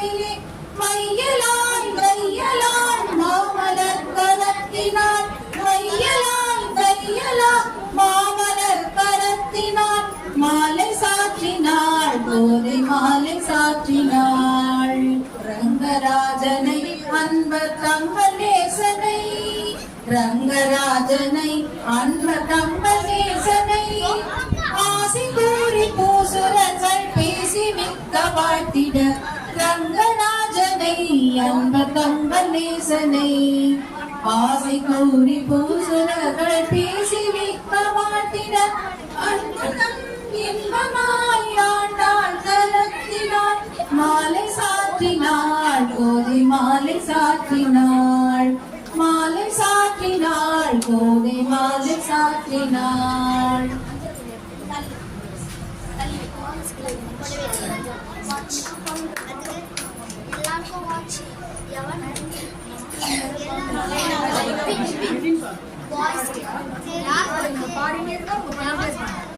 மார்பிலே மையலாய் கையலாய் மாமலர் கரத்தினாள் மையலாய் கையலாய் மாமலர் கரத்தினாள் மாலை சாற்றினாள் கோதை மாலை சாற்றினாள் ரங்கராஜனை அன்பர் தங்கள் நேசனை ரங்கராஜனை அன்பர் தங்கள் நேசனை ஆசி கூறி பூசுரர்கள் பேசி மிக்க வாழ்த்திட ரங்கராஜனை அன்பர் தங்கள் நேசனை ஆசை கூறி பூசுரர்கள் பேசி மிக்க வாழ்த்திட அன்புதம் இன்பமாய் ஆண்டாள் கரத்தினாள் மாலை சாற்றினாள் கோதை மாலை சாற்றினாள் மாலை சாற்றினாள் கோதை மாலை சாற்றினாள் பாடினே இருக்கா